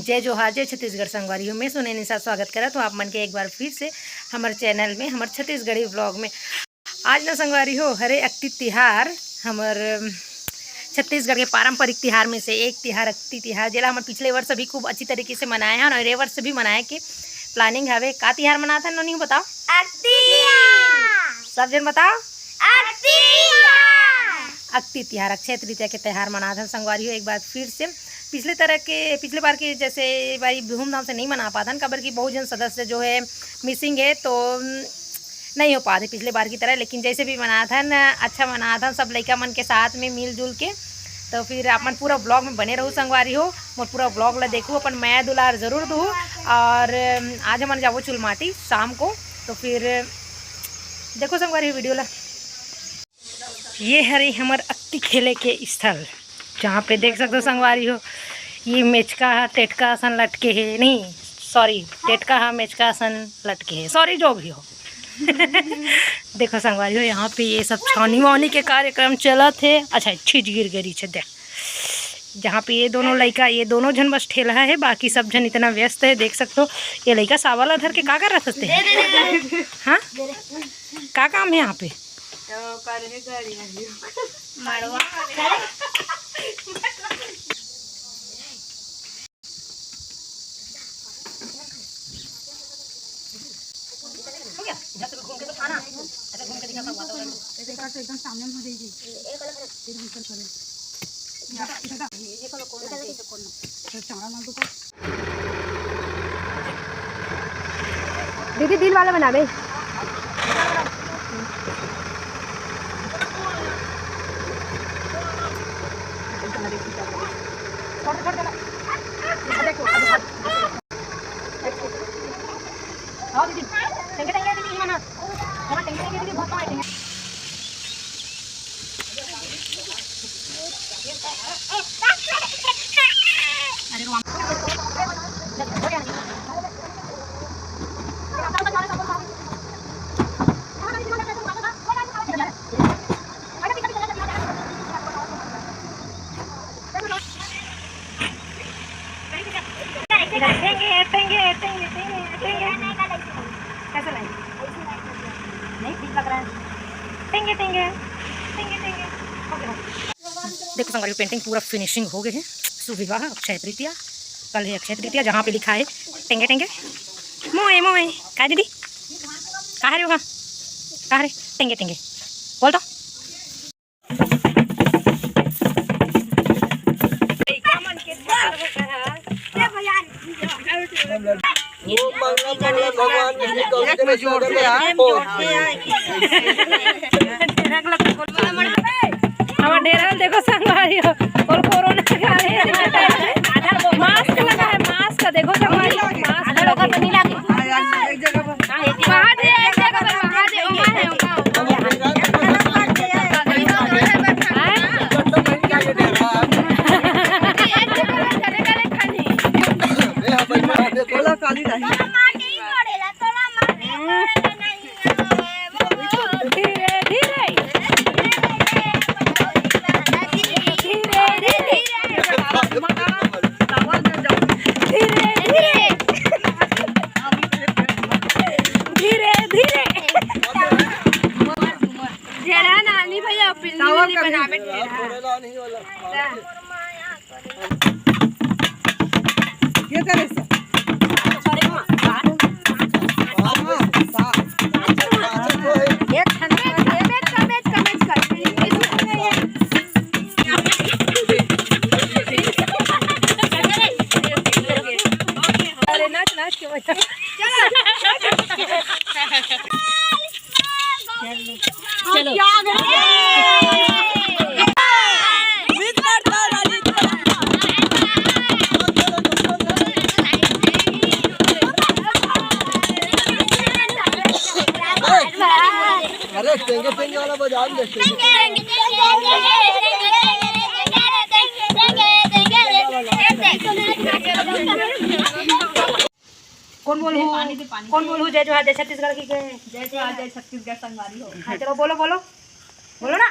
जय जोहार, जय छत्तीसगढ़ संगवारी हो। मैं सुनैनी निशा स्वागत करत हूँ आप मन के एक बार फिर से हमारे चैनल में, हमारे छत्तीसगढ़ी ब्लॉग में। आज ना संगवारी हो हरे अक्ति तिहार, हमारे छत्तीसगढ़ के पारंपरिक तिहार में से एक तिहार अक्ति तिहार, जेला हमारे पिछले वर्ष भी खूब अच्छी तरीके से मनाए हैं और ये वर्ष भी मनाए के प्लानिंग हवे। का तिहार मनाता है नोनी बताओ? सब जन बताओ। अक्ति तिहार, अक्षय तृतीया के त्यौहार मनाते हैं संगवारी हो एक बार फिर से। पिछले बार के जैसे बारी धूमधाम से नहीं मना पाते हैं, कबर की बहुत जन सदस्य जो है मिसिंग है, तो नहीं हो पाते पिछले बार की तरह। लेकिन जैसे भी मना था न, अच्छा मना था सब लड़का मन के साथ में मिलजुल के। तो फिर अपन पूरा ब्लॉग में बने रहूँ संगवारी हो, मैं पूरा ब्लॉग ला देखूँ, अपन माया दुलार ज़रूर दूँ। और आज हम जाओ चुलमाटी शाम को, तो फिर देखो संगवारी हो वीडियो ला। ये हरे हमारे अक्ति खेले के स्थल, जहाँ पे देख सकते हो संगवारी हो, ये मेचका टेटका आसन लटके है, नहीं सॉरी टेटका हाँ मेचका आसन लटके है, सॉरी जो भी हो। देखो संगवारी हो यहाँ पे ये सब छानी वानी के कार्यक्रम चला थे। अच्छा छिज गिर गई छे देख, जहाँ पे ये दोनों लड़का, ये दोनों जन बस ठेला है, बाकी सब जन इतना व्यस्त है। देख सकते हो ये लड़का सावाला धर के का कर रहे हैं। हाँ का काम है यहाँ पे? घूम के तो खाना, अच्छा घूम के दिखा सब वातावरण एकदम सामने में दे दी। दीदी दिल वाला बना दे। कैसा लगे? नहीं ठीक लग रहा है। टेंगे टेंगे टेंगे टेंगे। देखो संगवारी पेंटिंग पूरा फिनिशिंग हो गए है। शुभ विवाह अक्षय तृतीया, कल है अक्षय तृतीया, जहाँ पे लिखा है टेंगे टेंगे मोए मोए। का दीदी कहाँ रे, वहाँ कहाँ रे? टेंगे टेंगे बोल तो। डेरा देखो संगवारी हो, और कोरोना का मास्क लगा है, मास्क देखो संगवारी हो, मास्क लगा तो नहीं लगे। अरे टेंगे टेंगे वाला बजा दे। कौन बोलूं? जय जोहार जय छत्तीसगढ़ की, जय जोहार जय छत्तीसगढ़ संगवारी हो। हाँ चलो बोलो बोलो बोलो ना।